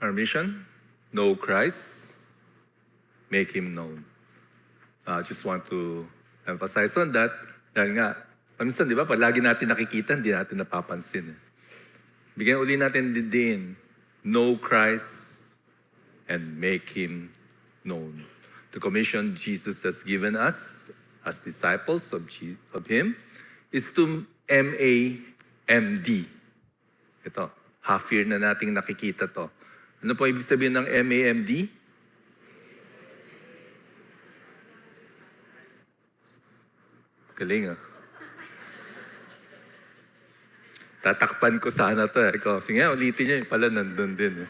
Our mission, know Christ, make Him known. I just want to emphasize on that. Dahil nga, paminsan, di ba, pag lagi natin nakikita, hindi natin napapansin. Bigyan uli natin din, know Christ and make Him known. The commission Jesus has given us as disciples of Him is to MAMD. Ito, half year na nating nakikita to. Ano po ibig sabihin ng MAMD? Galing ah. Tatakpan ko sana to. Ikaw, sige nga, ulitin niya. Pala nandun din.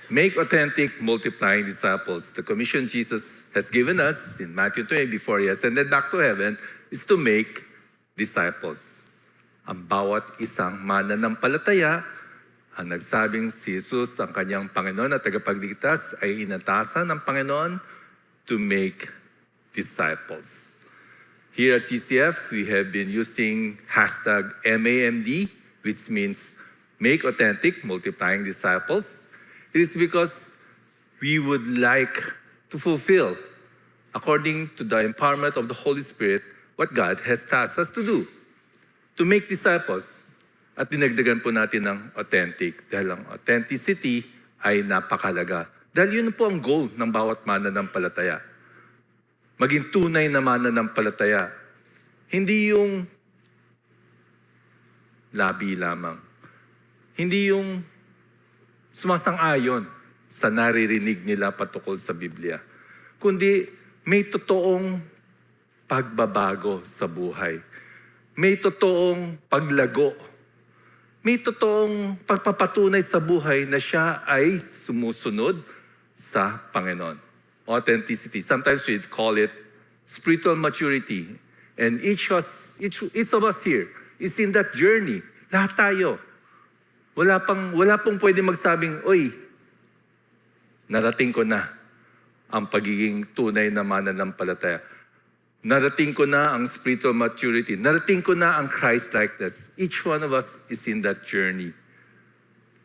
Make authentic, multiplying disciples. The commission Jesus has given us in Matthew 20 before He ascended back to heaven is to make disciples. Ang bawat isang mananampalataya, ang nagsabing si Jesus ang kanyang Panginoon at tagapagligtas ay inatasan ng Panginoon to make disciples. Here at GCF, we have been using hashtag MAMD, which means make authentic, multiplying disciples. It is because we would like to fulfill, according to the empowerment of the Holy Spirit, what God has tasked us to do. To make disciples. At dinagdagan po natin ng authentic. Dahil ang authenticity ay napakalaga. Dahil yun po ang goal ng bawat mananampalataya. Maging tunay na mananampalataya. Hindi yung labi lamang. Hindi yung sumasang-ayon sa naririnig nila patukol sa Biblia. Kundi may totoong pagbabago sa buhay. May totoong paglago. May totoong pagpapatunay sa buhay na siya ay sumusunod sa Panginoon. Authenticity. Sometimes we call it spiritual maturity. And each of us here is in that journey. Lahat tayo. Wala pong pwede magsabing, oy, narating ko na ang pagiging tunay na mananampalataya. Narating ko na ang spiritual maturity. Narating ko na ang Christ-likeness. Each one of us is in that journey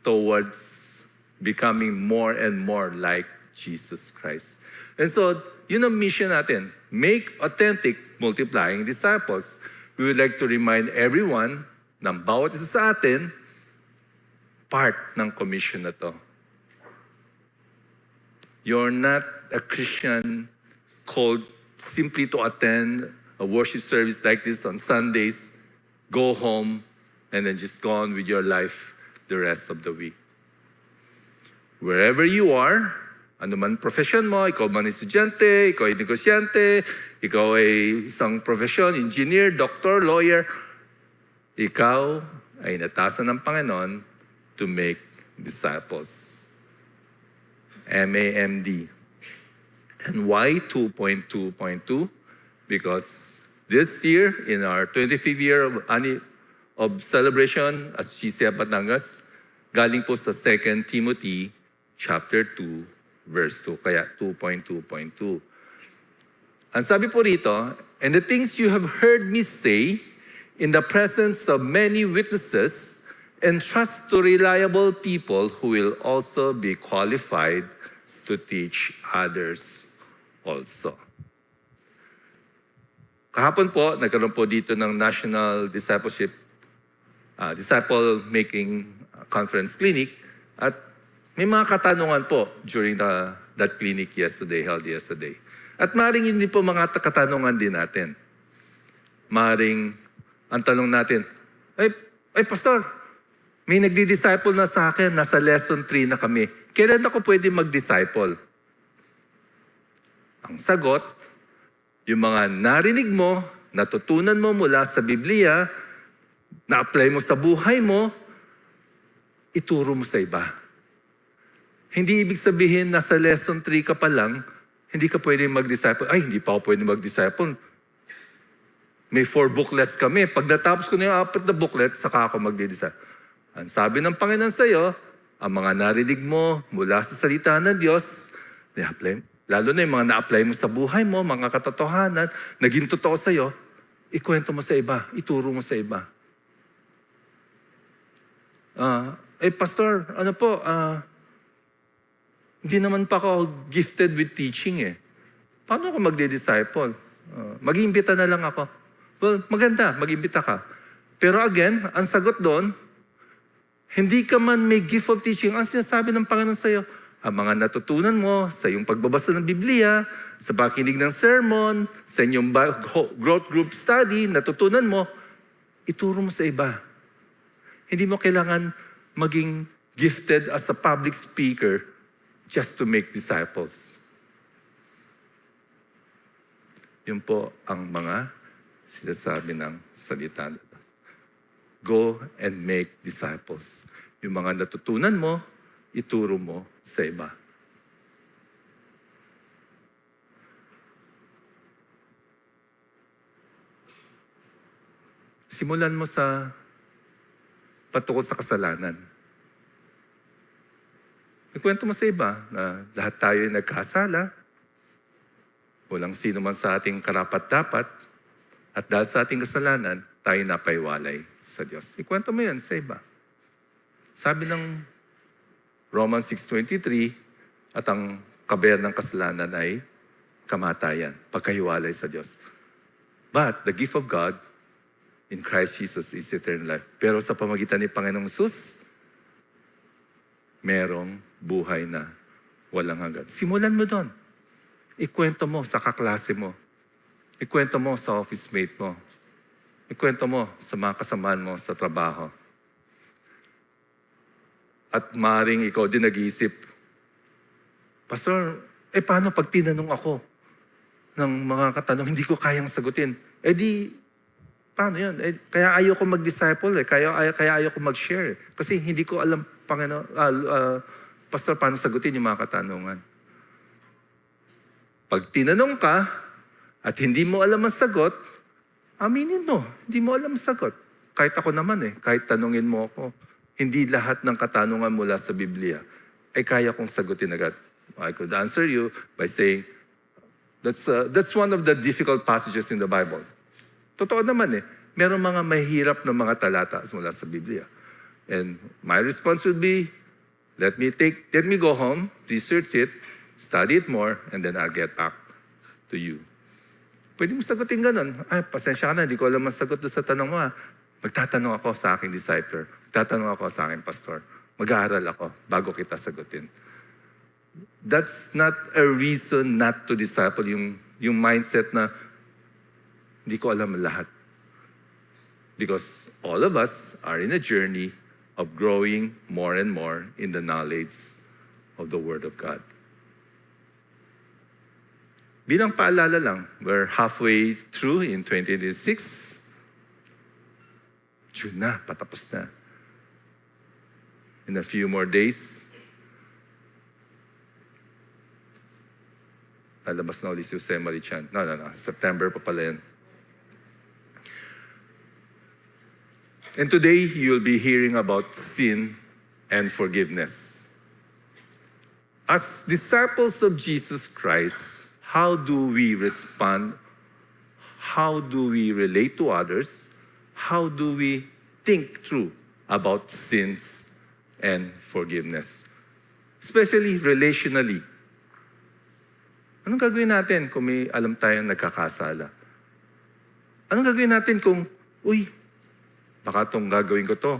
towards becoming more and more like Jesus Christ. And so, yun ang mission natin. Make authentic, multiplying disciples. We would like to remind everyone na bawat isa sa atin, part ng commission na to. You're not a Christian called simply to attend a worship service like this on Sundays, go home, and then just go on with your life the rest of the week. Wherever you are, ano man profession mo, ikaw man estudyante, ikaw ay negosyante, ikaw ay isang profession, engineer, doctor, lawyer, ikaw ay natasan ng Panginoon to make disciples. MAMD. And why 2.2.2? Because this year, in our 25th year of celebration as GCF Batangas, galing po sa 2 Timothy chapter 2, verse 2. Kaya 2.2.2. Ang sabi po rito, and the things you have heard me say in the presence of many witnesses, entrust to reliable people who will also be qualified to teach others also. Kahapon po, nagkaroon po dito ng National Discipleship, Disciple Making Conference Clinic at may mga katanungan po during that clinic held yesterday. At maaaring hindi po mga katanungan din natin. Maaaring ang tanong natin, ay pastor, may nagdi-disciple na sa akin, nasa lesson 3 na kami. Kailan ako pwede mag-disciple? Ang sagot, yung mga narinig mo, natutunan mo mula sa Biblia, na-apply mo sa buhay mo, ituro mo sa iba. Hindi ibig sabihin na sa lesson 3 ka pa lang, hindi ka pwede mag-disciple. Ay, hindi pa ako pwede mag-disciple. May 4 booklets kami. Pag natapos ko na yung 4 na booklets, saka ako mag-disciple. Ang sabi ng Panginoon sa iyo, ang mga narinig mo mula sa salita ng Diyos, lalo na yung mga na-apply mo sa buhay mo, mga katotohanan, naging totoo sa iyo, ikwento mo sa iba, ituro mo sa iba. Pastor, ano po, hindi naman pa ako gifted with teaching eh. Paano ako magdi-disciple? Mag-iimbita na lang ako. Well, maganda, mag-imbita ka. Pero again, ang sagot doon, hindi ka man may gift of teaching. Ang sinasabi ng Panginoon sa iyo, ang mga natutunan mo sa iyong pagbabasa ng Biblia, sa pakinig ng sermon, sa inyong growth group study, natutunan mo, ituro mo sa iba. Hindi mo kailangan maging gifted as a public speaker just to make disciples. Yun po ang mga sinasabi ng salita. Go and make disciples. Yung mga natutunan mo, ituro mo sa iba. Simulan mo sa patungkol sa kasalanan. Ikwento mo sa iba na lahat tayo ay nagkasala. Walang sino man sa ating karapat-dapat. At dahil sa ating kasalanan, tayo napaiwalay sa Diyos. Ikwento mo yan sa iba. Sabi ng Romans 6:23, at ang kabayar ng kasalanan ay kamatayan, pagkahiwalay sa Diyos. But the gift of God in Christ Jesus is eternal life. Pero sa pamagitan ni Panginoong Hesus, merong buhay na walang hanggan. Simulan mo doon. Ikwento mo sa kaklase mo. Ikwento mo sa office mate mo. Ikwento mo sa mga kasamaan mo sa trabaho. At maaaring ikaw din nag-iisip, Pastor, paano pag tinanong ako ng mga katanong, hindi ko kayang sagutin? Paano yun? Kaya ayaw ko mag-disciple Kaya ayaw ko mag-share. Kasi hindi ko alam, Pastor, paano sagutin yung mga katanungan. Pag tinanong ka, at hindi mo alam ang sagot, aminin mo, hindi mo alam ang sagot. Kahit ako naman kahit tanungin mo ako, hindi lahat ng katanungan mula sa Biblia ay kaya kong sagutin agad. I could answer you by saying, that's one of the difficult passages in the Bible. Totoo naman Merong mga mahirap na mga talata mula sa Biblia. And my response would be, let me go home, research it, study it more, and then I'll get back to you. Pwede mo sagutin ganun. Pasensya ka na, hindi ko alam ang sagot doon sa tanong mo. Magtatanong ako sa aking discipler. Magtatanong ako sa aking pastor. Mag-aaral ako bago kita sagutin. That's not a reason not to disciple, yung mindset na hindi ko alam lahat. Because all of us are in a journey of growing more and more in the knowledge of the Word of God. Bilang paalala lang, we're halfway through in 2026. June na, patapos na. In a few more days, lalabas na ulit si Jose Marichan. No. September pa pala yan. And today, you'll be hearing about sin and forgiveness. As disciples of Jesus Christ, how do we respond? How do we relate to others? How do we think through about sins and forgiveness? Especially relationally. Anong gagawin natin kung may alam tayong nagkakasala? Anong gagawin natin kung, baka itong gagawin ko to,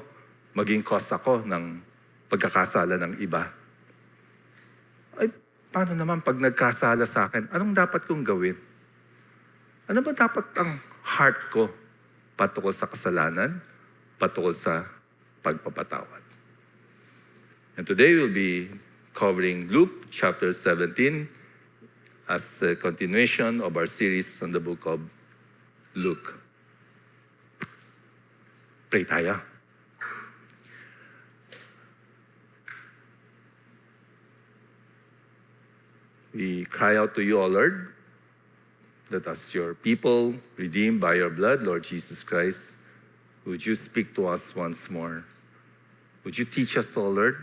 maging cause ako ng pagkakasala ng iba? Paano naman pag nagkasala sa akin? Anong dapat kong gawin? Ano ba dapat ang heart ko patungkol sa kasalanan, patungkol sa pagpapatawad? And today we'll be covering Luke chapter 17 as a continuation of our series on the book of Luke. Pray tayo. We cry out to you, O Lord, that as your people redeemed by your blood, Lord Jesus Christ, would you speak to us once more? Would you teach us, O Lord?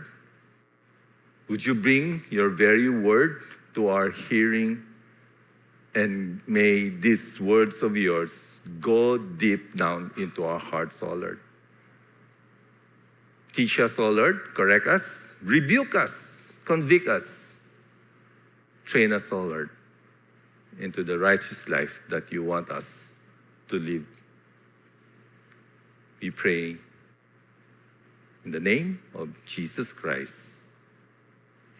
Would you bring your very word to our hearing? And may these words of yours go deep down into our hearts, O Lord. Teach us, O Lord, correct us, rebuke us, convict us, train us, O Lord, into the righteous life that you want us to live. We pray in the name of Jesus Christ.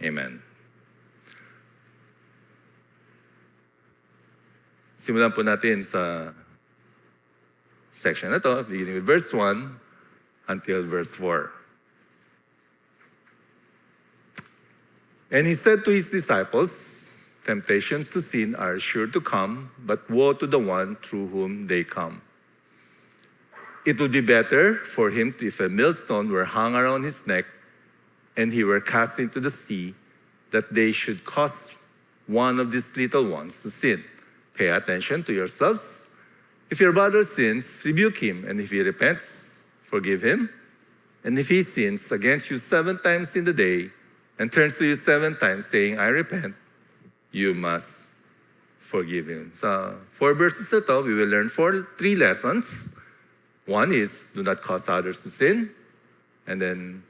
Amen. Simulan po natin sa section na to, beginning with verse 1 until verse 4. And he said to his disciples, temptations to sin are sure to come, but woe to the one through whom they come. It would be better for him if a millstone were hung around his neck and he were cast into the sea, that they should cause one of these little ones to sin. Pay attention to yourselves. If your brother sins, rebuke him, and if he repents, forgive him. And if he sins against you 7 times in the day, and turns to you 7 times saying, I repent, you must forgive him. So, 4 verses na to, we will learn 3 lessons. One is, do not cause others to sin. And then,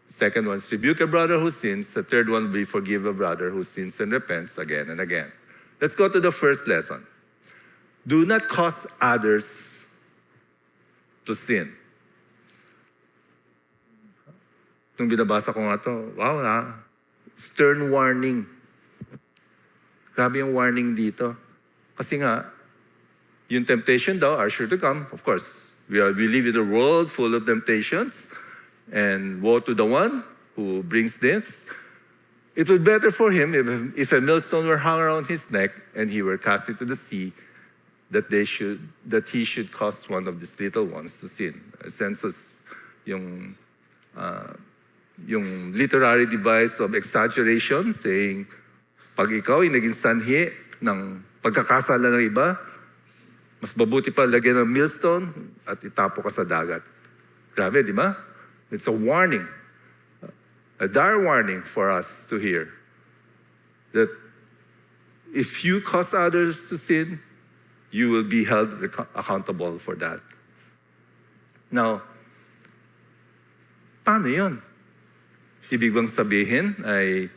second one is, rebuke a brother who sins. The third one will be, forgive a brother who sins and repents again and again. Let's go to the first lesson. Do not cause others to sin. Nung binabasa ko nga to, wow, stern warning. Grabe yung warning dito. Kasi nga, yung temptation daw are sure to come. Of course, we live in a world full of temptations, and woe to the one who brings this. It would be better for him if a millstone were hung around his neck and he were cast into the sea, that he should cause one of these little ones to sin. A sense yung literary device of exaggeration, saying, pag ikaw ay naging sanhi ng pagkakasala ng iba, mas mabuti pa lagyan ng millstone at itapo ka sa dagat. Grabe, di ba? It's a warning. A dire warning for us to hear. That if you cause others to sin, you will be held accountable for that. Now, paano yun? Ibig bang sabihin ay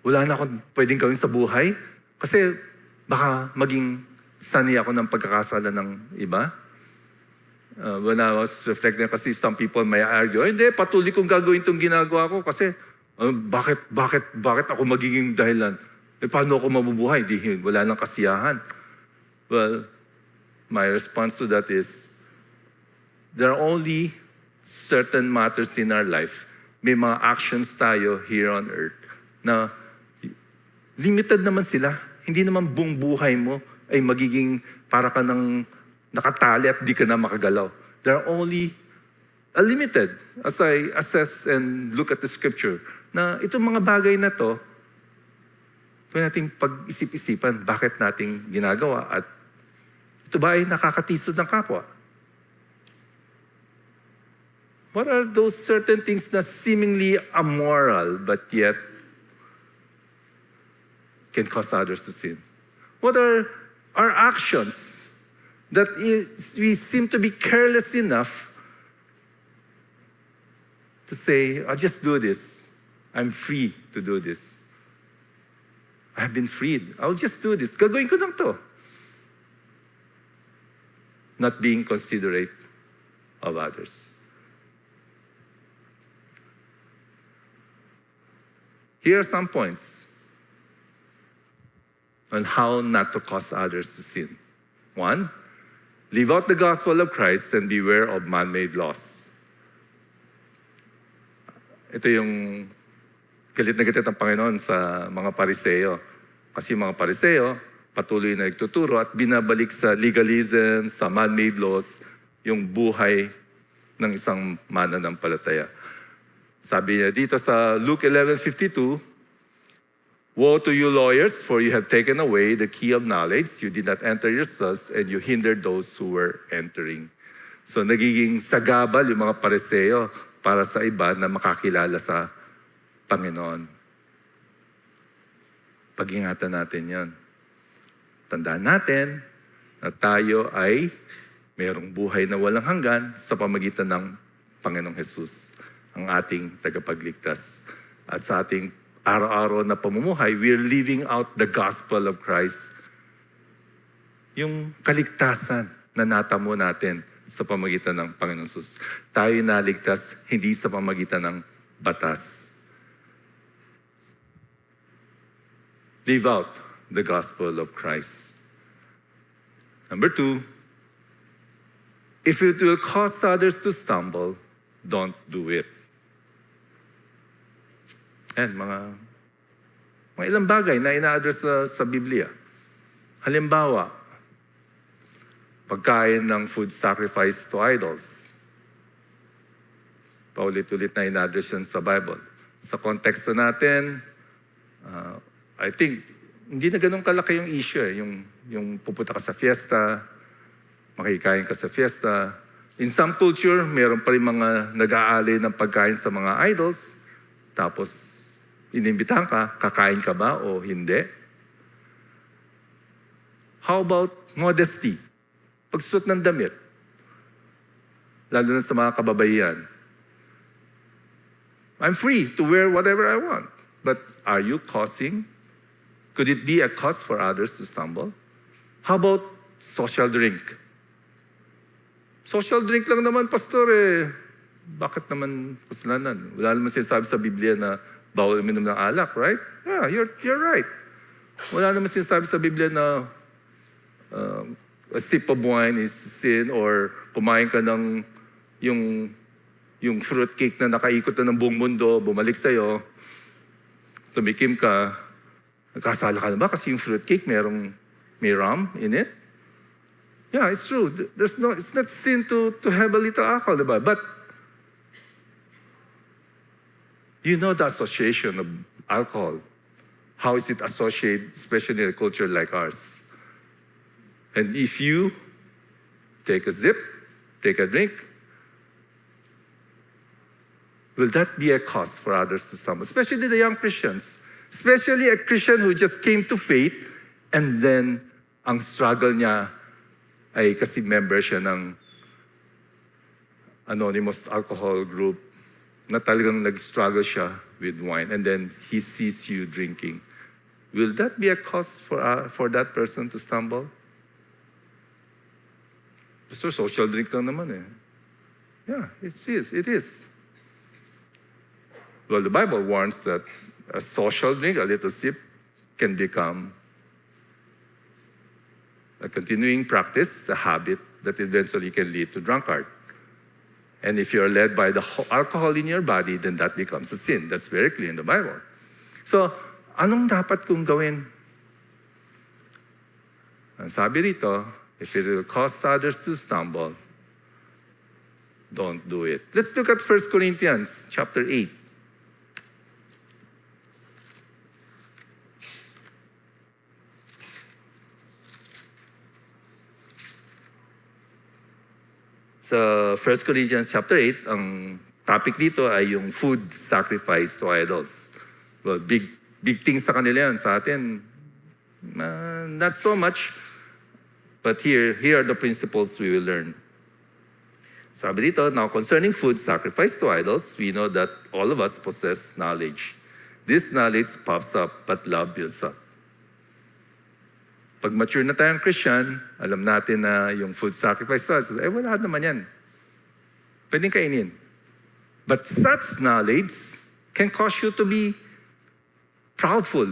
wala na akong pwedeng gawin sa buhay kasi baka maging sanhi ako ng pagkakasala ng iba? When I was reflecting, kasi some people may argue, hindi, patuloy kong gagawin itong ginagawa ko kasi bakit ako magiging dahilan? Paano ako mabubuhay? Wala nang kasiyahan. Well, my response to that is, there are only certain matters in our life. May mga actions tayo here on earth na limited naman sila. Hindi naman buong buhay mo ay magiging para ka ng nakatali at di ka na makagalaw. There are only a limited, as I assess and look at the scripture, na itong mga bagay na to, pwede natin pag-isip-isipan bakit nating ginagawa at ito ba ay nakakatisod ng kapwa? What are those certain things na seemingly immoral but yet can cause others to sin? What are our actions that we seem to be careless enough to say, I'll just do this. I'm free to do this. I've been freed. I'll just do this. Gagawin ko lang to. Not being considerate of others. Here are some points on how not to cause others to sin. 1, live out the gospel of Christ and beware of man-made laws. Ito yung galit na galit ng Panginoon sa mga Pariseo. Kasi yung mga Pariseo, patuloy na nagtuturo at binabalik sa legalism, sa man-made laws, yung buhay ng isang mananampalataya. Sabi niya dito sa Luke 11:52, woe to you lawyers, for you have taken away the key of knowledge. You did not enter yourselves, and you hindered those who were entering. So nagiging sagabal yung mga Pariseo para sa iba na makakilala sa Panginoon. Pag-ingatan natin yan. Tandaan natin na tayo ay mayroong buhay na walang hanggan sa pamagitan ng Panginoong Jesus, ang ating tagapagligtas. At sa ating araw-araw na pamumuhay, we're living out the gospel of Christ. Yung kaligtasan na natamo natin sa pamagitan ng Panginoong Jesus. Tayo naligtas, hindi sa pamagitan ng batas. Live out the gospel of Christ. Number 2, if it will cause others to stumble, don't do it. Yan, mga ilang bagay na ina-address sa Biblia. Halimbawa, pagkain ng food sacrifice to idols. Paulit-ulit na ina-address yan sa Bible. Sa konteksto natin, I think, hindi na ganun kalaki yung issue yung pupunta ka sa fiesta, makikain ka sa fiesta. In some culture, meron pa rin mga nag-aali ng pagkain sa mga idols, tapos inimbitahan ka, kakain ka ba o hindi? How about modesty? Pagsusot ng damit, lalo na sa mga kababaihan. I'm free to wear whatever I want, but are you causing? Could it be a cause for others to stumble? How about social drink? Social drink lang naman, pastor, bakit naman kasalanan? Wala naman sinasabi sa Biblia na bawal uminom ng alak, right? Yeah, you're right. Wala naman sinasabi sa Biblia na a sip of wine is sin, or kumain ka ng yung fruit cake na nakaikot na ng buong mundo, bumalik sa'yo, tumikim ka, nagkasala ka na ba kasi yung fruit cake may rum in it? Yeah, it's true. It's not sin to have a little alcohol, diba? But you know the association of alcohol. How is it associated, especially in a culture like ours? And if you take a sip, take a drink, will that be a cause for others to stumble? Especially the young Christians. Especially a Christian who just came to faith and then ang struggle niya ay kasi member siya ng anonymous alcohol group na talagang nag-struggle siya with wine and then he sees you drinking. Will that be a cause for that person to stumble? Pastor, social drink lang naman eh. Yeah, it is. It is. Well, the Bible warns that a social drink, a little sip, can become a continuing practice, a habit that eventually can lead to drunkard. And if you're led by the alcohol in your body, then that becomes a sin. That's very clear in the Bible. So, anong dapat kong gawin? Ang sabi rito, if it will cause others to stumble, don't do it. Let's look at 1 Corinthians chapter 8. Sa 1 Corinthians chapter 8, ang topic dito ay yung food sacrifice to idols. Well, big things sa kanila yan. Sa atin, not so much. But here are the principles we will learn. Sabi dito, now concerning food sacrifice to idols, we know that all of us possess knowledge. This knowledge puffs up, but love builds up. Pag mature na tayong Christian, alam natin na yung food sacrifice to us, wala naman yan. Pwedeng kainin. But such knowledge can cause you to be proudful.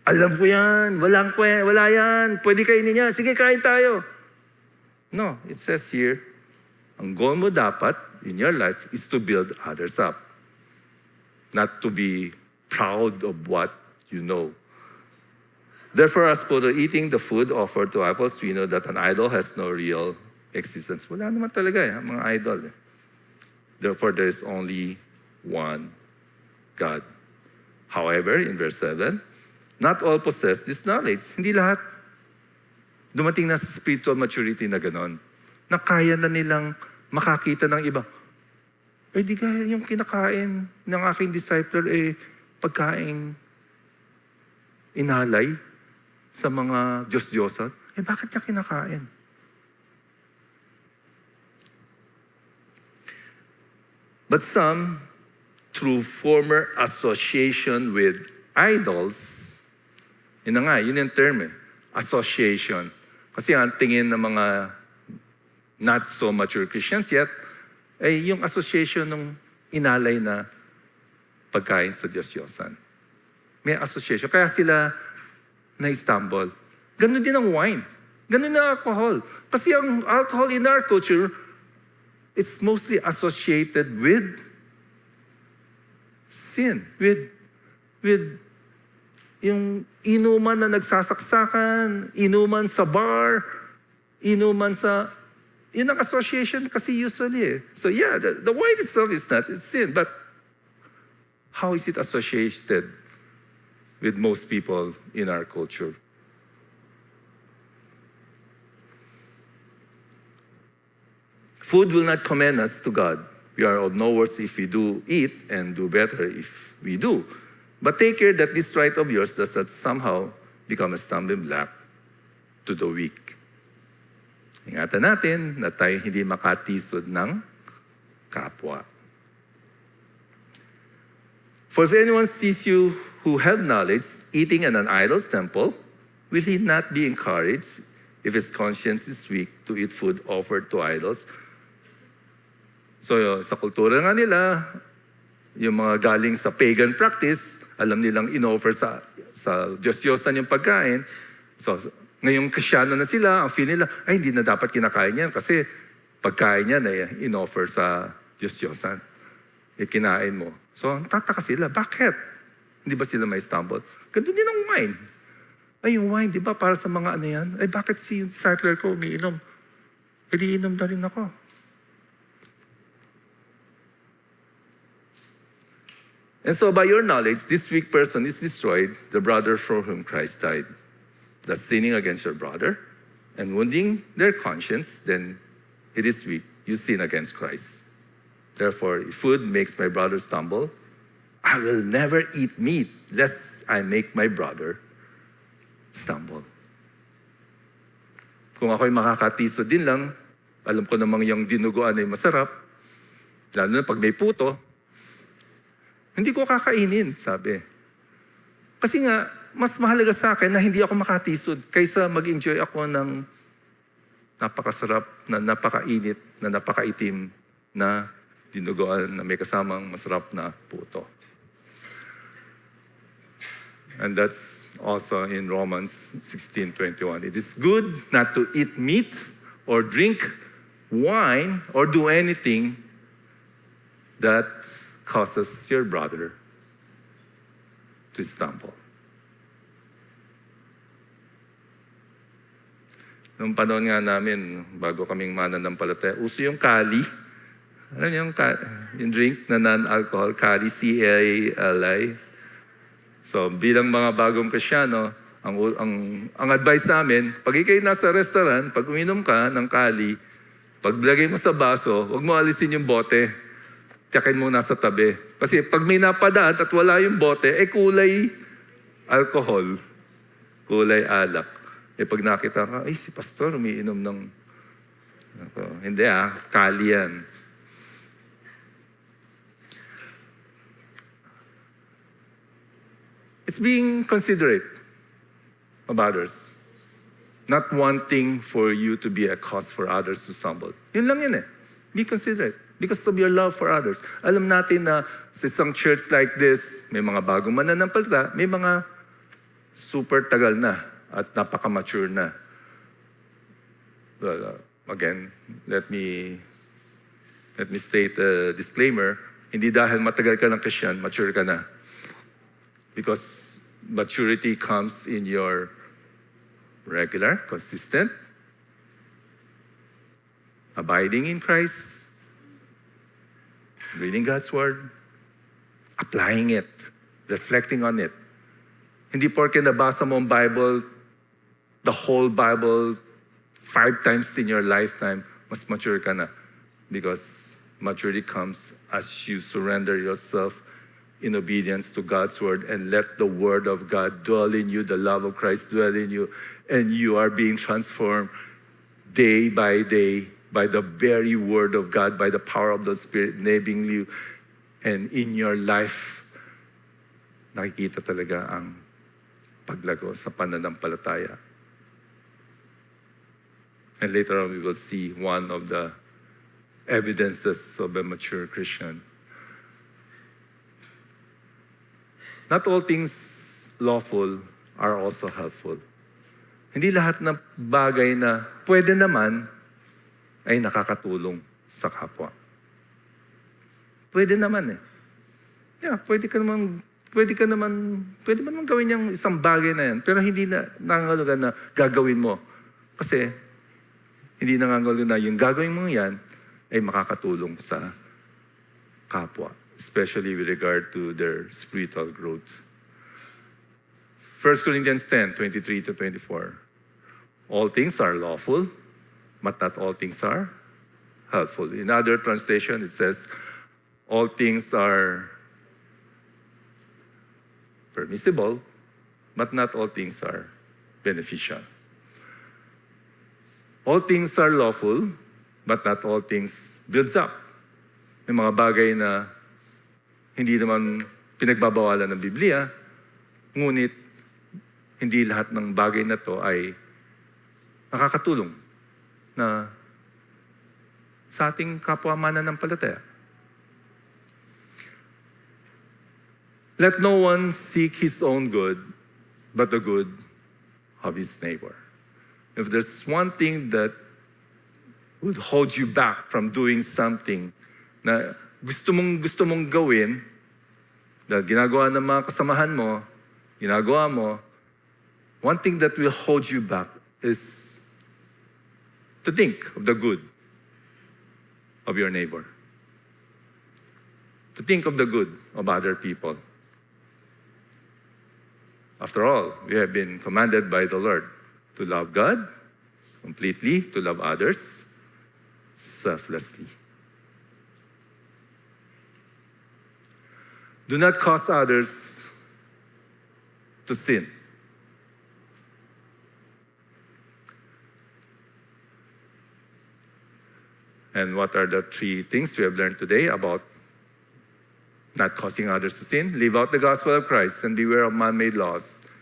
Alam ko yan, wala yan, pwede kainin yan, sige kain tayo. No, it says here, ang goal mo dapat in your life is to build others up. Not to be proud of what you know. Therefore, as for eating the food offered to idols, we know that an idol has no real existence. Wala naman talaga mga idol. Therefore, there is only one God. However, in verse 7, not all possess this knowledge. Hindi lahat dumating na sa spiritual maturity na ganon, na kaya na nilang makakita ng iba. Di kaya yung kinakain ng aking disciple pagkain inalay sa mga Diyos-Diyosan. Bakit niya kinakain? But some, through former association with idols, yun na nga, yun yung term association. Kasi ang tingin ng mga not so mature Christians yet, ay yung association ng inalay na pagkain sa Diyos-Diyosan. May association. Kaya sila na-stumble. Ganun din ang wine. Ganun na alcohol. Kasi ang alcohol in our culture, it's mostly associated with sin. With yung inuman na nagsasaksakan, inuman sa bar, inuman sa... Yun ang association kasi usually. So yeah, the wine itself is not it's sin. But how is it associated with most people in our culture? Food will not commend us to God. We are of no worse if we do eat and do better if we do. But take care that this right of yours does not somehow become a stumbling block to the weak. Ingatan natin na tayo hindi makatisod ng kapwa. For if anyone sees you who have knowledge eating in an idol's temple, will he not be encouraged if his conscience is weak to eat food offered to idols? So sa kultura nga nila, yung mga galing sa pagan practice, alam nilang in-offer sa Diyos-Diyosan yung pagkain. So ngayong Kristiyano na sila, ang feel nila, ay hindi na dapat kinakain yan kasi pagkain yan ay in-offer sa Diyos-Diyosan. Kinain mo. So tataka sila, bakit? Hindi ba sila may stumble? Ganun din ang wine. Ay yung wine, di ba para sa mga ano yan? Ay bakit si discipler ko umiinom? Eh di inom na rin ako. And so by your knowledge, this weak person is destroyed, the brother for whom Christ died. Thus sinning against your brother and wounding their conscience, then it is weak. You sin against Christ. Therefore, if food makes my brother stumble, I will never eat meat, lest I make my brother stumble. Kung ako'y makakatiso din lang, alam ko namang yung dinuguan ay masarap, lalo na pag may puto, hindi ko kakainin, sabi. Kasi nga, mas mahalaga sa akin na hindi ako makatisod kaysa mag-enjoy ako ng napakasarap, na napakainit, na napakaitim na dinuguan na may kasamang masarap na puto. And that's also in Romans 16:21. It is good not to eat meat or drink wine or do anything that causes your brother to stumble. Noong panahon nga namin, bago kaming mananampalataya, uso yung kali. Alam niyo yung drink na non-alcohol, kali, C-A-L-I. So bilang mga bagong Kristiyano, ang advice namin, pag ikay nasa restaurant, pag uminom ka ng kali, pag lagay mo sa baso, huwag mo alisin yung bote. Tiyakin mo nasa tabi. Kasi pag may napadaan at wala yung bote, kulay alcohol, kulay alak. Pag nakita ka, ay si pastor umiinom ng... Hindi kali yan. It's being considerate of others. Not wanting for you to be a cause for others to stumble. Yun lang yun Be considerate. Because of your love for others. Alam natin na sa isang church like this, may mga bagong mananampalataya, may mga super tagal na at napaka-mature na. Well, again, let me state a disclaimer. Hindi dahil matagal ka ng Christian, mature ka na. Because maturity comes in your regular, consistent, abiding in Christ, reading God's Word, applying it, reflecting on it. Hindi porke nabasa mo ang Bible, the whole Bible, 5 times in your lifetime, mas mature ka na. Because maturity comes as you surrender yourself in obedience to God's Word and let the Word of God dwell in you, the love of Christ dwell in you, and you are being transformed day by day, by the very word of God, by the power of the Spirit enabling you. And in your life, nakikita talaga ang paglago sa pananampalataya. And later on, we will see one of the evidences of a mature Christian. Not all things lawful are also helpful. Hindi lahat ng bagay na pwede naman ay nakakatulong sa kapwa. Pwede naman eh. Yeah, pwede mo naman gawin yung isang bagay na yan, pero hindi na nangangahulugan na gagawin mo. Kasi hindi nangangahulugan na yung gagawin mo yan ay makakatulong sa kapwa, especially with regard to their spiritual growth. 1 Corinthians 10, 23 to 24. All things are lawful, but not all things are helpful. In other translation, it says, all things are permissible, but not all things are beneficial. All things are lawful, but not all things builds up. May mga bagay na hindi naman pinagbabawalan ng Biblia, ngunit hindi lahat ng bagay na to ay nakakatulong na sa ating kapwa mananampalataya. Let no one seek his own good, but the good of his neighbor. If there's one thing that would hold you back from doing something na gusto mong gawin, dahil ginagawa ng mga kasamahan mo, ginagawa mo, one thing that will hold you back is to think of the good of your neighbor. To think of the good of other people. After all, we have been commanded by the Lord to love God completely, to love others selflessly. Do not cause others to sin. And what are the 3 things we have learned today about not causing others to sin? Live out the gospel of Christ and beware of man-made laws.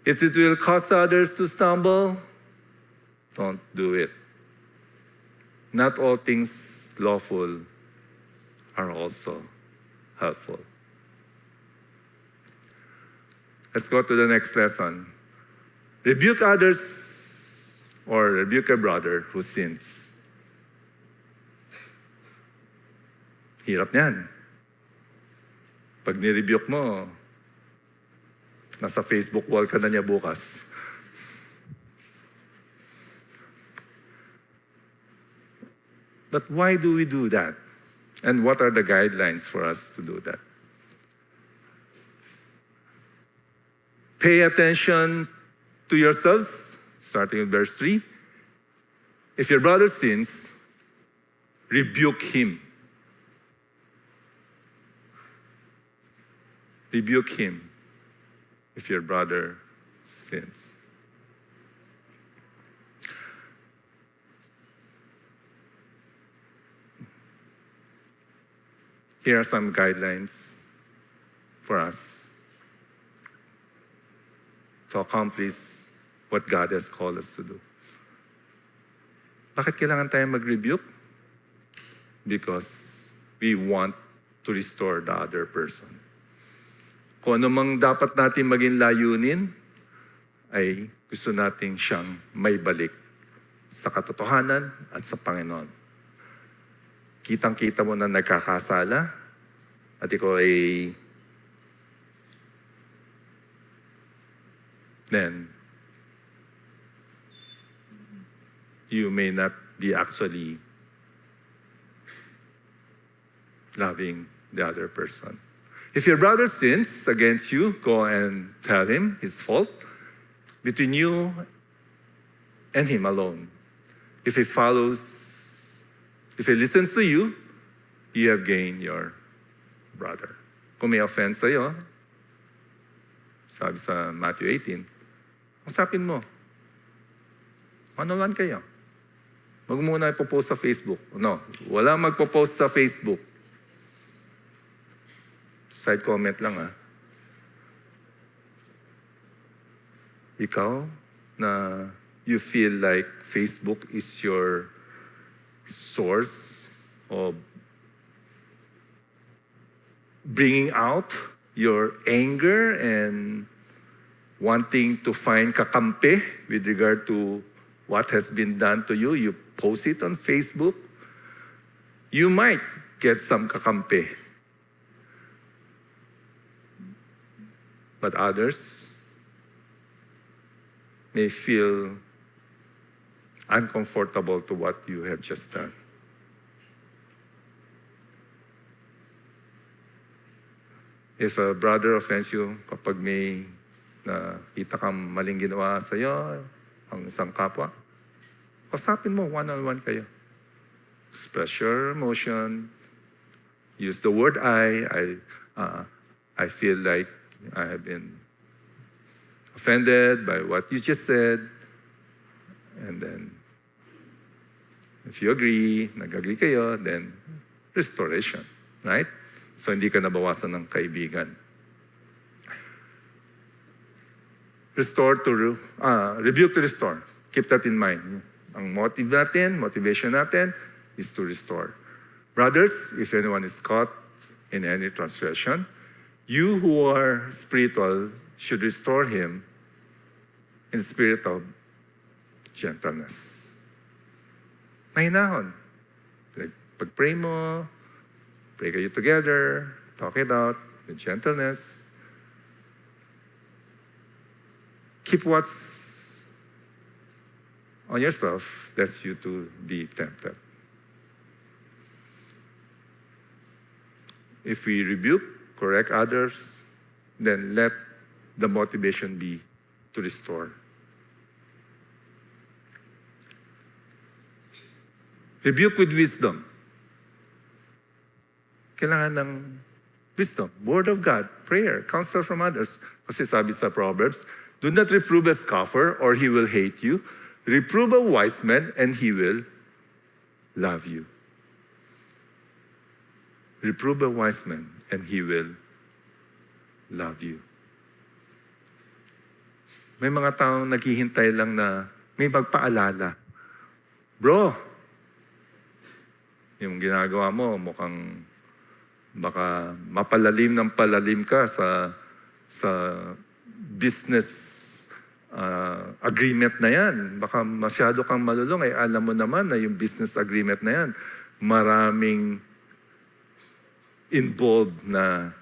If it will cause others to stumble, don't do it. Not all things lawful are also helpful. Let's go to the next lesson. Rebuke others or rebuke a brother who sins. Hirap niyan. Pag nirebuke mo, nasa Facebook wall ka na niya bukas. But why do we do that? And what are the guidelines for us to do that? Pay attention to yourselves, starting in verse 3. If your brother sins, rebuke him. Rebuke him if your brother sins. Here are some guidelines for us to accomplish what God has called us to do. Bakit kailangan tayo mag-rebuke? Because we want to restore the other person. Kung ano mang dapat natin maging layunin, ay gusto nating siyang may balik sa katotohanan at sa Panginoon. Kitang-kita mo na nagkakasala at ikaw ay then you may not be actually loving the other person. If your brother sins against you, go and tell him his fault between you and him alone. If he listens to you, you have gained your brother. Kung may offense sa'yo, sabi sa Matthew 18, usapin mo. One-on-one kayo. Wag muna ipopost sa Facebook. No, wala magpo-post sa Facebook. Side comment lang Ikaw na you feel like Facebook is your source of bringing out your anger and wanting to find kakampi with regard to what has been done to you. You post it on Facebook. You might get some kakampi. But others may feel uncomfortable to what you have just done. If a brother offends you, kapag may nakita kang maling ginawa sa'yo, ang isang kapwa, kausapin mo, one-on-one kayo. Express your emotion. Use the word I feel like I have been offended by what you just said. And then, if you agree, nag-agree kayo, then restoration, right? So hindi ka nabawasan ng kaibigan. Rebuke to restore. Keep that in mind. Ang motivation natin is to restore. Brothers, if anyone is caught in any transgression, you who are spiritual should restore him in the spirit of gentleness. Mahinahon. Pag-pray mo, pray kayo together, talk it out with gentleness. Keep what's on yourself lest you to be tempted. If we rebuke, correct others, then let the motivation be to restore. Rebuke with wisdom. Kailangan ng wisdom, word of God, prayer, counsel from others. Kasi sabi sa Proverbs, do not reprove a scoffer or he will hate you. Reprove a wise man and he will love you. Reprove a wise man and he will love you. May mga taong naghihintay lang na may magpaalala. Bro, yung ginagawa mo mukhang baka mapalalim ng palalim ka sa business agreement na yan. Baka masyado kang malulong. Alam mo naman na yung business agreement na yan, maraming involved na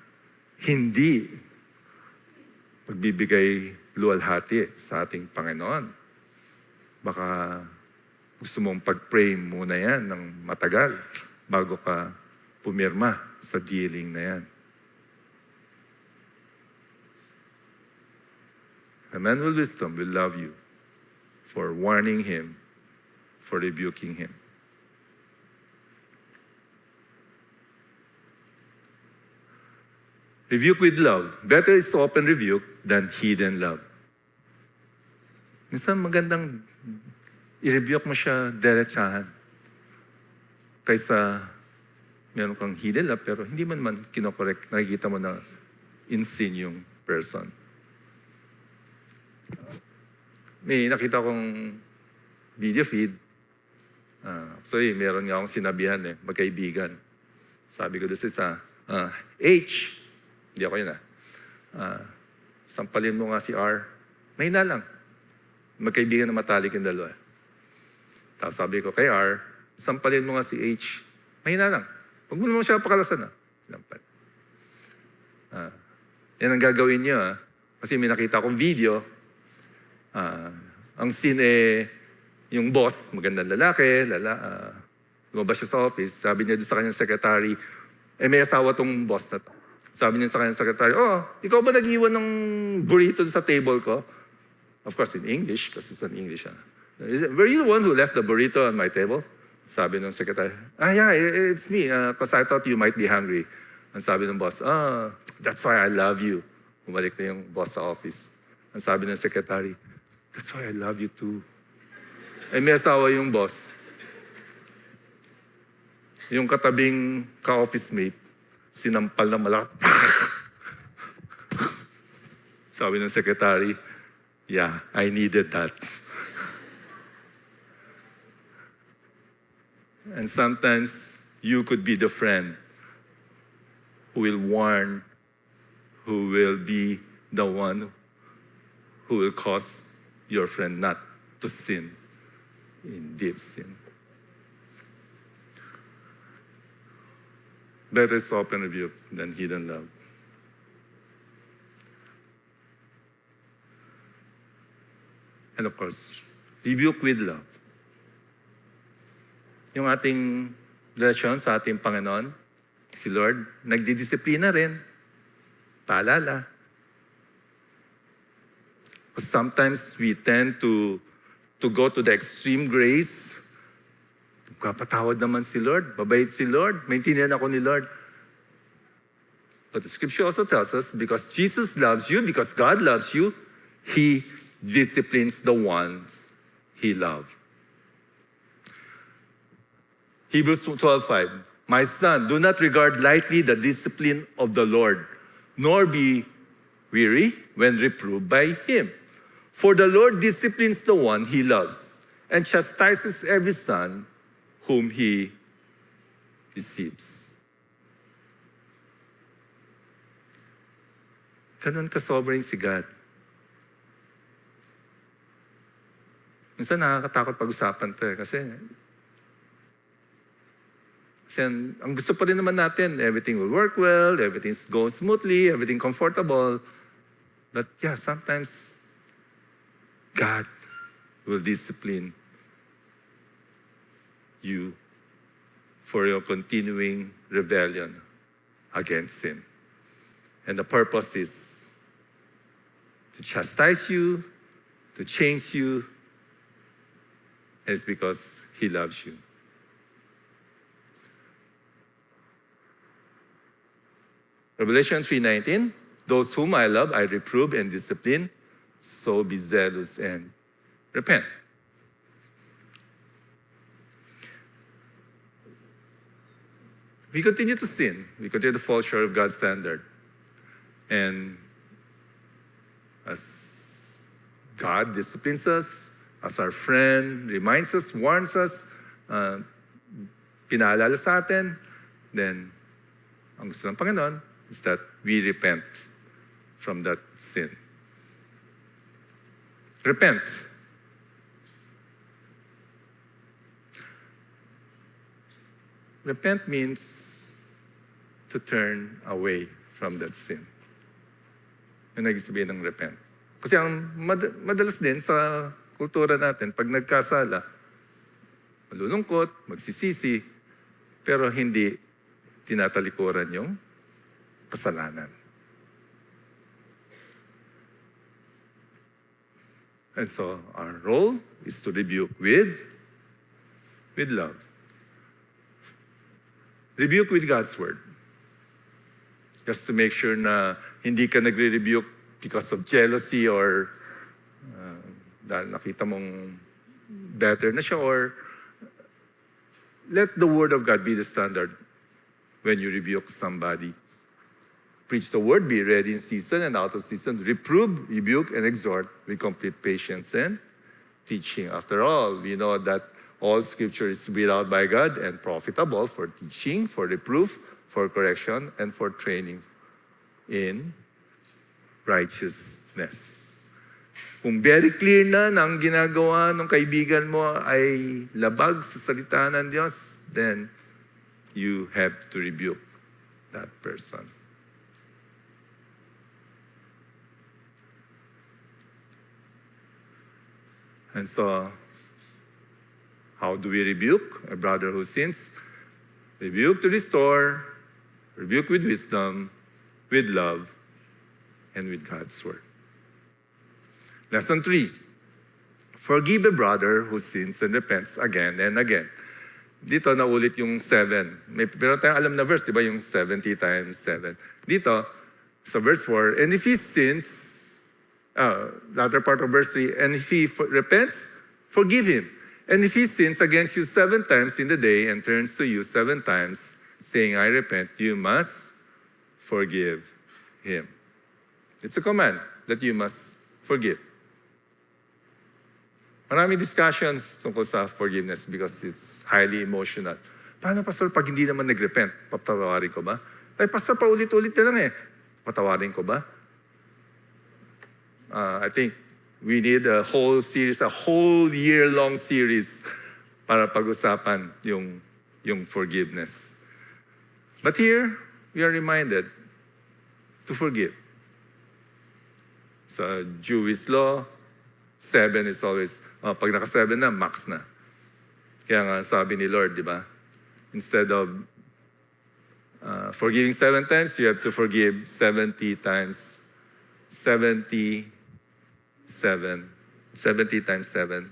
hindi magbibigay luwalhati sa ating Panginoon. Baka gusto mong pag-pray muna yan ng matagal bago ka pumirma sa dealing na yan. A man with wisdom will love you for warning him, for rebuking him. Rebuke with love. Better is open rebuke than hidden love. Minsan magandang i-rebuke mo siya diretsahan. Kaysa meron kang hidden love pero hindi man kinokorek, nakikita mo na in-sin yung person. May nakita kong video feed. Meron nga akong sinabihan magkaibigan. Sabi ko doon sa isa, H, hindi ako yun sampalin mo nga si R. Mahina lang. Magkaibigan na matalik yung dalawa. Tapos sabi ko kay R, sampalin mo nga si H. Mahina lang. Huwag mo naman siya pakalasan Sampal. Yan ang gagawin niyo Kasi may nakita akong video. Ang scene yung boss, magandang lalaki, lumabas siya sa office. Sabi niya doon sa kanyang secretary, may asawa tong boss na to. Sabi niya sa kanyang secretary, ikaw ba nag-iwan ng burrito sa table ko? Of course, in English, kasi it's in English. Were you the one who left the burrito on my table? Sabi ng secretary, yeah, it's me, because I thought you might be hungry. Ang sabi ng boss, that's why I love you. Bumalik na yung boss sa office. Ang sabi ng secretary, that's why I love you too. May asawa yung boss. yung katabing ka-office mate, sinampal na malaki. Sabi ng secretary, yeah, I needed that. And sometimes you could be the friend who will warn, who will be the one who will cause your friend not to sin in deep sin. Better is open rebuke than hidden love. And of course, rebuke with love. Yung ating relasyon sa ating Panginoon, si Lord, nagdidisiplina rin. Paalala. Because sometimes we tend to go to the extreme grace. Kapatawad naman si Lord, babait si Lord, maintindihan ako ni Lord. But the scripture also tells us, because Jesus loves you, because God loves you, He disciplines the ones He loves. Hebrews 12:5, my son, do not regard lightly the discipline of the Lord, nor be weary when reproved by Him. For the Lord disciplines the one He loves, and chastises every son whom He receives. Ganun kasobrang si God. Minsan nakakatakot pag-usapan to kasi ang gusto pa rin naman natin, everything will work well, everything's going smoothly, everything comfortable. But yeah, sometimes God will discipline you for your continuing rebellion against Him. And the purpose is to chastise you, to change you, and it's because He loves you. Revelation 3:19, those whom I love, I reprove and discipline, so be zealous and repent. We continue to sin. We continue to fall short of God's standard. And as God disciplines us, as our friend reminds us, warns us, pinaalala sa atin, then ang gusto ng Panginoon is that we repent from that sin. Repent. Repent means to turn away from that sin. Yung nagsasabihin ng repent. Kasi ang madalas din sa kultura natin, pag nagkasala, malulungkot, magsisisi, pero hindi tinatalikuran yung kasalanan. And so, our role is to rebuke with love. Rebuke with God's word. Just to make sure na hindi ka nagre-rebuke because of jealousy or dahil nakita mong better na siya, or let the word of God be the standard when you rebuke somebody. Preach the word, be ready in season and out of season. Reprove, rebuke, and exhort with complete patience and teaching. After all, we know that all scripture is breathed out by God and profitable for teaching, for reproof, for correction, and for training in righteousness. Kung very clear na ang ginagawa ng kaibigan mo ay labag sa salita ng Diyos, then you have to rebuke that person. And so, how do we rebuke a brother who sins? Rebuke to restore, rebuke with wisdom, with love, and with God's word. Lesson 3. Forgive a brother who sins and repents again and again. Dito naulit yung 7. Pero tayong alam na verse, di ba? Yung 70 times 7. Dito, sa verse 4, and if he sins, latter part of verse 3, and if he repents, forgive him. And if he sins against you 7 times in the day and turns to you 7 times, saying, I repent, you must forgive him. It's a command that you must forgive. Maraming discussions tungkol sa forgiveness because it's highly emotional. Paano, Pastor, pag hindi naman nag-repent, patawarin ko ba? Ay, Pastor, paulit-ulit na lang eh. Patawarin ko ba? I think we need a whole series, a whole year-long series para pag-usapan yung forgiveness. But here, we are reminded to forgive. Sa Jewish law, 7 is always, pag naka-7 na, max na. Kaya nga sabi ni Lord, di ba? Instead of forgiving 7 times, you have to forgive 70 times 70 times 7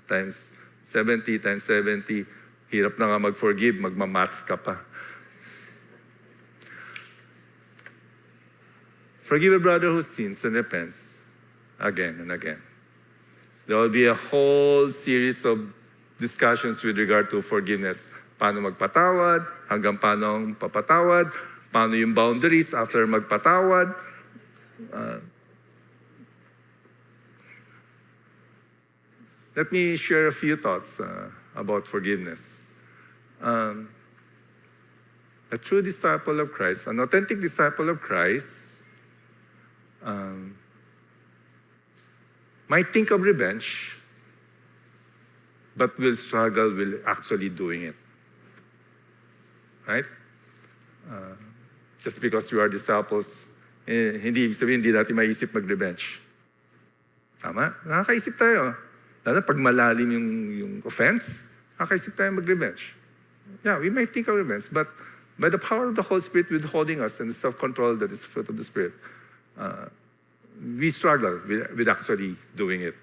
times 70 times 70. Hirap na nga mag-forgive, magmamath ka pa. Forgive a brother who sins and repents again and again. There will be a whole series of discussions with regard to forgiveness. Paano magpatawad, hanggang paano ang papatawad, paano yung boundaries after magpatawad. Let me share a few thoughts about forgiveness. A true disciple of Christ, an authentic disciple of Christ, might think of revenge, but will struggle with actually doing it. Right? Just because you are disciples, hindi ibig sabihin, hindi natin maisip mag-revenge. Tama? Nakakaisip tayo. Lalo pag malalim yung offense, nakakaisip tayo mag-revenge. Yeah, we might think of revenge, but by the power of the Holy Spirit withholding us and the self-control that is fruit of the Spirit, we struggle with actually doing it.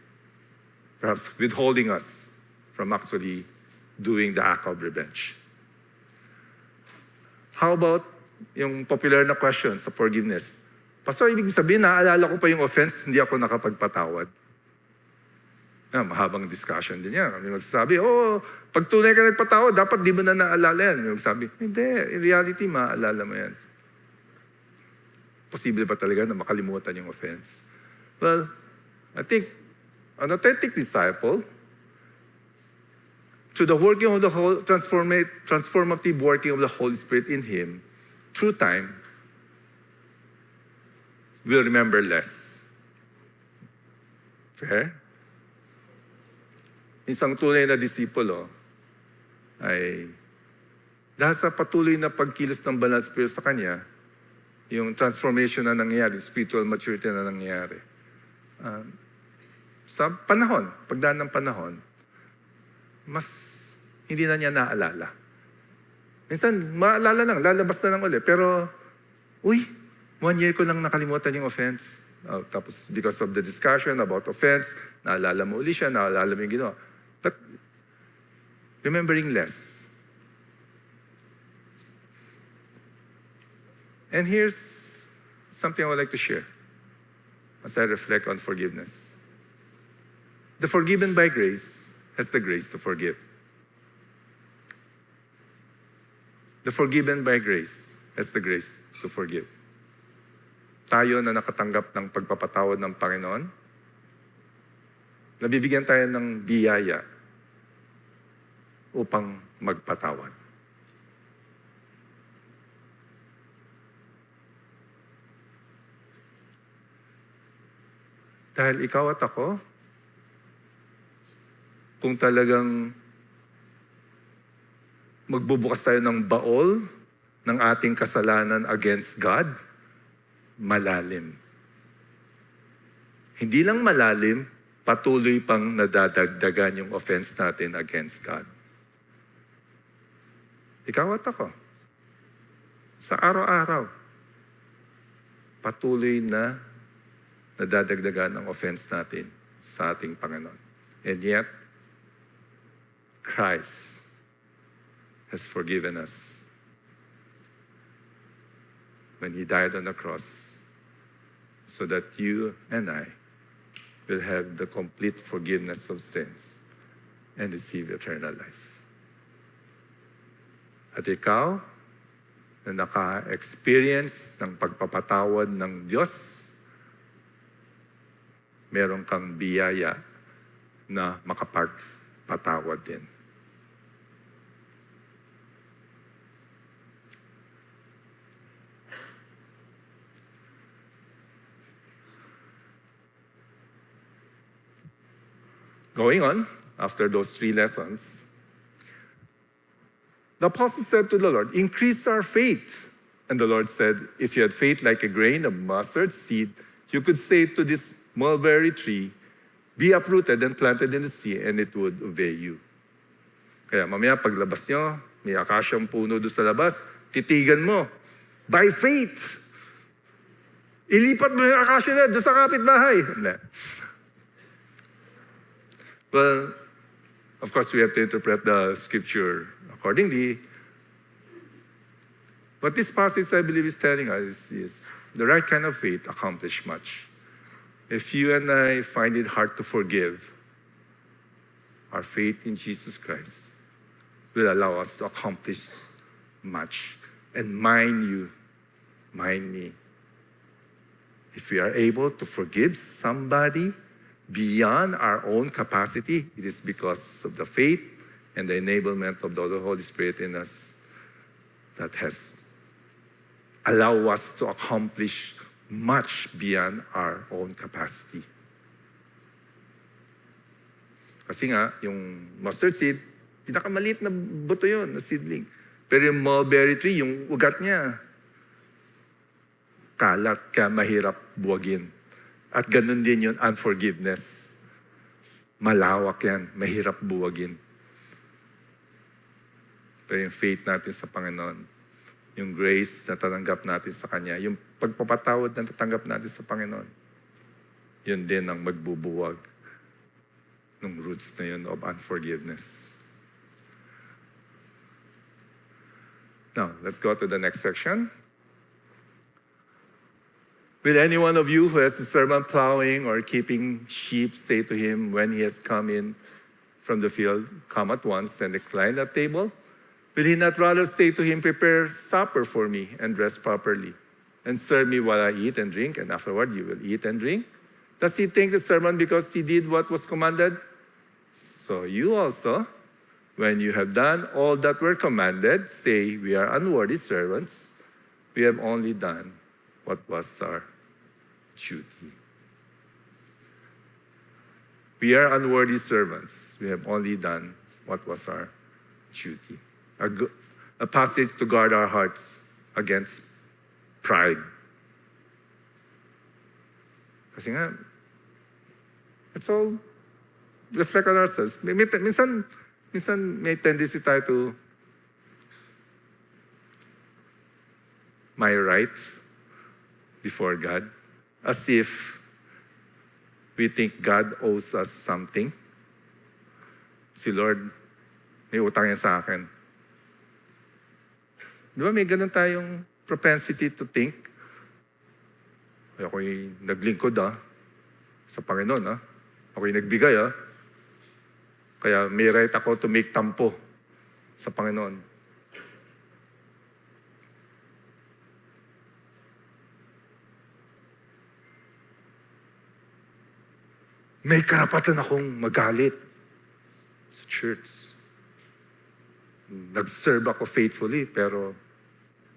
Perhaps withholding us from actually doing the act of revenge. How about yung popular na question sa forgiveness? Pastor, ibig sabihin, naaalala ko pa yung offense, hindi ako nakapagpatawad. Mahabang discussion din yan. May magsasabi, pag tunay ka nagpatawad, dapat di mo na naalala yan. May magsasabi, hindi, in reality, maaalala mo yan. Posible ba talaga na makalimutan yung offense? Well, I think an authentic disciple, through the working of the whole transformative working of the Holy Spirit in him, through time, will remember less. Fair? Isang tunay na disipulo ay dahil sa patuloy na pagkilos ng Banal na Espiritu sa kanya, yung transformation na nangyayari, spiritual maturity na nangyayari. Sa panahon, pagdaan ng panahon, mas hindi na niya naalala. Minsan, maalala lang, lalabas na lang ulit. Pero, 1 year ko lang nakalimutan yung offense. Tapos, because of the discussion about offense, naalala mo uli siya, naalala mo yung ginawa. But, remembering less. And here's something I would like to share as I reflect on forgiveness. The forgiven by grace has the grace to forgive. The forgiven by grace has the grace to forgive. Tayo na nakatanggap ng pagpapatawad ng Panginoon, nabibigyan tayo ng biyaya upang magpatawad. Dahil ikaw at ako, kung talagang magbubukas tayo ng baol ng ating kasalanan against God, malalim. Hindi lang malalim, patuloy pang nadadagdagan yung offense natin against God. Ikaw at ako, sa araw-araw, patuloy na nadadagdagan ang offense natin sa ating Panginoon. And yet, Christ has forgiven us when He died on the cross so that you and I will have the complete forgiveness of sins. and receive eternal life. At ikaw, na naka-experience ng pagpapatawad ng Diyos, meron kang biyaya na makapagpatawad din. Going on, after those 3 lessons, the apostle said to the Lord, increase our faith. And the Lord said, if you had faith like a grain of mustard seed, you could say to this mulberry tree, be uprooted and planted in the sea, and it would obey you. Kaya mamaya paglabas nyo, may akasyang puno doon sa labas, titigan mo. By faith, ilipat mo yung akasya na doon sa kapitbahay. Well, of course, we have to interpret the scripture accordingly. What this passage, I believe, is telling us is the right kind of faith accomplish much. If you and I find it hard to forgive, our faith in Jesus Christ will allow us to accomplish much. And mind you, mind me, if we are able to forgive somebody beyond our own capacity, it is because of the faith and the enablement of the Holy Spirit in us that has allowed us to accomplish much beyond our own capacity. Kasi nga, yung mustard seed, pinakamaliit na buto yun, na seedling. Pero yung mulberry tree, yung ugat niya, kalat ka, mahirap buwagin. At ganun din yung unforgiveness. Malawak yan, mahirap buwagin. Pero yung faith natin sa Panginoon, yung grace na tatanggap natin sa Kanya, yung pagpapatawad na tatanggap natin sa Panginoon, yun din ang magbubuwag ng roots na yun of unforgiveness. Now, let's go to the next section. Will any one of you who has a servant plowing or keeping sheep say to him when he has come in from the field, come at once and recline at table? Will he not rather say to him, prepare supper for me and dress properly, and serve me while I eat and drink, and afterward you will eat and drink? Does he thank the servant because he did what was commanded? So you also, when you have done all that were commanded, say, we are unworthy servants. We have only done what was our duty. We are unworthy servants. We have only done what was our duty. A passage to guard our hearts against pride. Kasi nga, let's all reflect on ourselves. Minsan may tendency tayo to my right before God, as if we think God owes us something. Si Lord, may utang niya sa akin. Di ba may ganun tayong propensity to think? Ako'y naglingkod sa Panginoon Ako'y nagbigay Kaya may right ako to make tampo sa Panginoon. May karapatan akong magalit sa church. Nag-serve ako faithfully, pero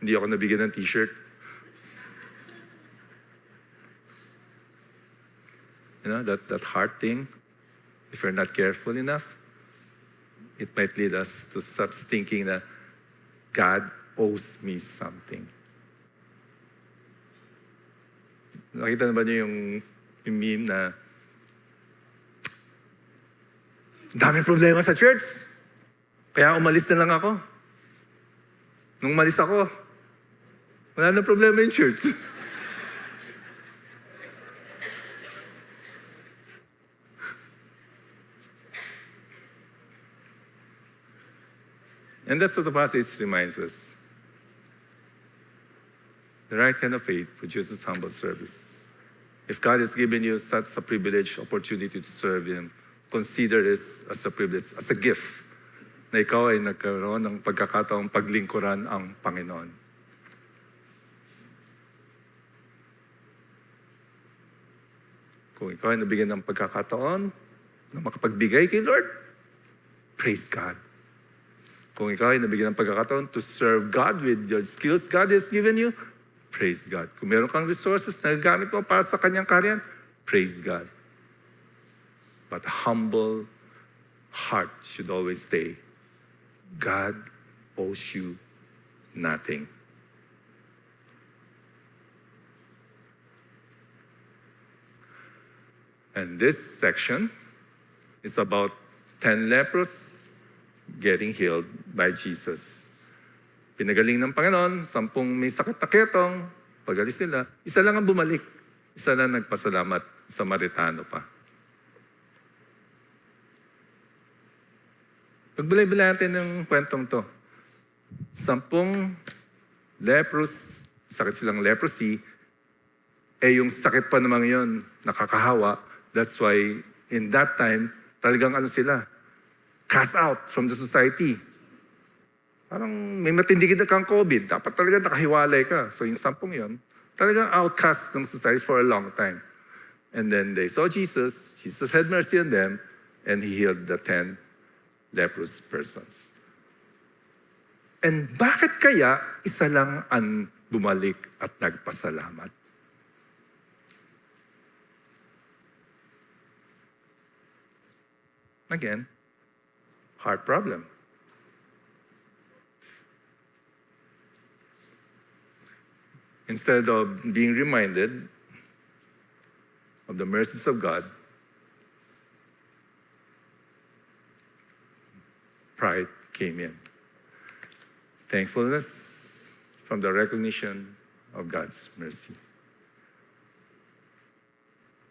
hindi ako nabigyan ng t-shirt. You know, that heart thing, if we're not careful enough, it might lead us to such thinking that God owes me something. Nakita na ba niyo yung meme na daming problema sa church? Kaya umalis na lang ako. Nung umalis ako, wala na problema yung church. And that's what the passage reminds us. The right kind of faith produces humble service. If God has given you such a privileged opportunity to serve Him, consider this as a privilege, as a gift, na ikaw ay nagkaroon ng pagkakataong paglingkuran ang Panginoon. Kung ikaw ay nabigyan ng pagkakataon na makapagbigay kay Lord, praise God. Kung ikaw ay nabigyan ng pagkakataon to serve God with your skills God has given you, praise God. Kung meron kang resources na gagamit mo para sa kanyang karyan, praise God. But a humble heart should always say, God owes you nothing. And this section is about 10 lepers getting healed by Jesus. Pinagaling ng Panginoon, 10 may sakit na ketong, pag-alis nila, isa lang ang bumalik. Isa lang nagpasalamat, Samaritano pa. Pagbulay-bulay natin ng kwentong to. 10 lepers, sakit silang leprosy, yung sakit pa naman yun, nakakahawa. That's why in that time, talagang sila, cast out from the society. Parang may matindi kang COVID, dapat talaga nakahiwalay ka. So yung 10 yun, talagang outcast ng society for a long time. And then they saw Jesus, Jesus had mercy on them, and He healed the 10 leprous persons. And bakit kaya isa lang ang bumalik at nagpasalamat? Again, heart problem. Instead of being reminded of the mercies of God, pride came in. Thankfulness from the recognition of God's mercy.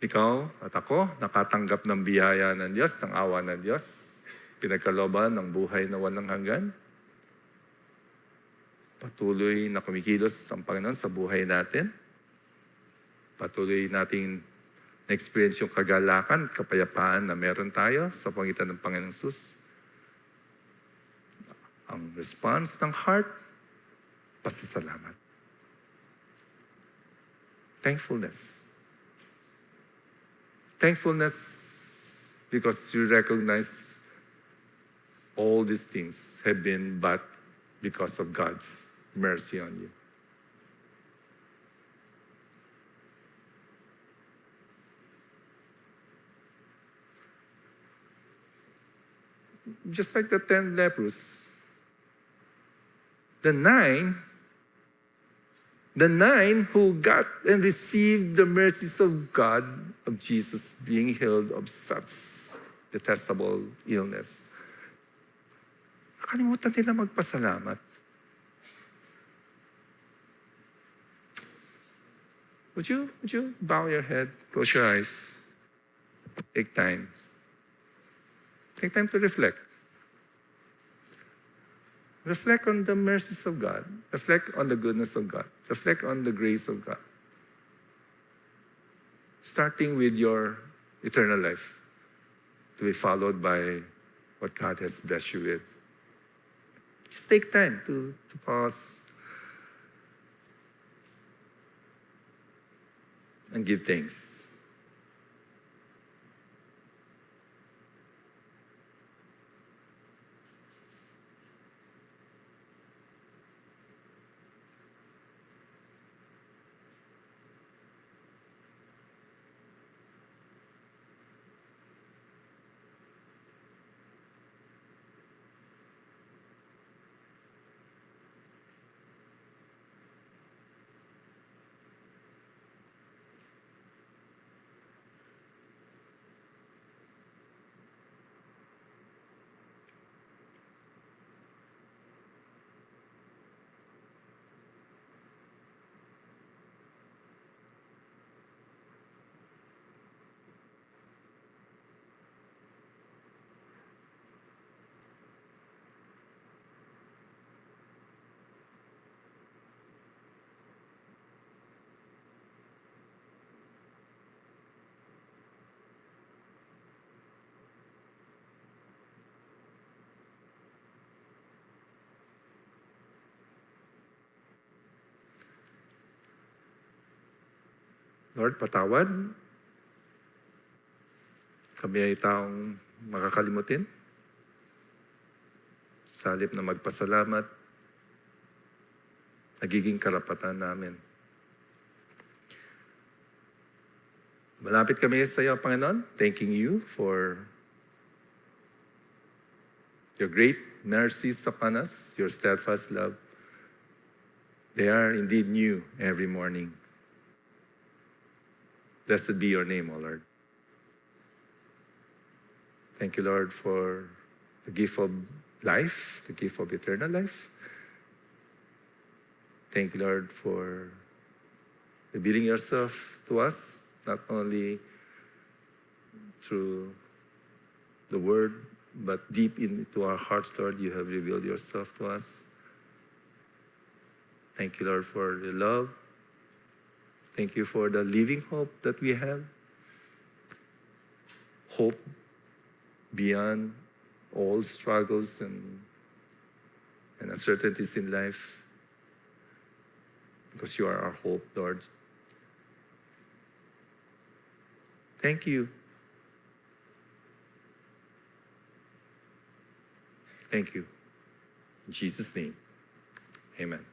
Ikaw at ako, nakatanggap ng biyaya ng Diyos, ng awa ng Diyos, pinagkalooban ng buhay na walang hanggan. Patuloy na kumikilos ang Panginoon sa buhay natin. Patuloy nating na-experience yung kagalakan, kapayapaan na meron tayo sa pangitan ng Panginoong Sus. Ang response ng heart, pasasalamat. Thankfulness. Thankfulness because you recognize all these things have been but because of God's mercy on you. Just like the 10 lepers, the nine who got and received the mercies of God, of Jesus being healed of such detestable illness, nakalimutan nila magpasalamat. Would you bow your head, close your eyes, take time. Take time to reflect. Reflect on the mercies of God. Reflect on the goodness of God. Reflect on the grace of God. Starting with your eternal life, to be followed by what God has blessed you with. Just take time to pause and give thanks. Lord, patawad. Kami ay taong makakalimutin. Sa halip na magpasalamat, nagiging karapatan namin. Malapit kami sa iyo, Panginoon, thanking you for your great mercies upon us, your steadfast love. They are indeed new every morning. Blessed be your name, O Lord. Thank you, Lord, for the gift of life, the gift of eternal life. Thank you, Lord, for revealing yourself to us, not only through the word, but deep into our hearts, Lord, you have revealed yourself to us. Thank you, Lord, for the love. Thank you for the living hope that we have. Hope beyond all struggles and uncertainties in life. Because you are our hope, Lord. Thank you. Thank you. In Jesus' name, amen.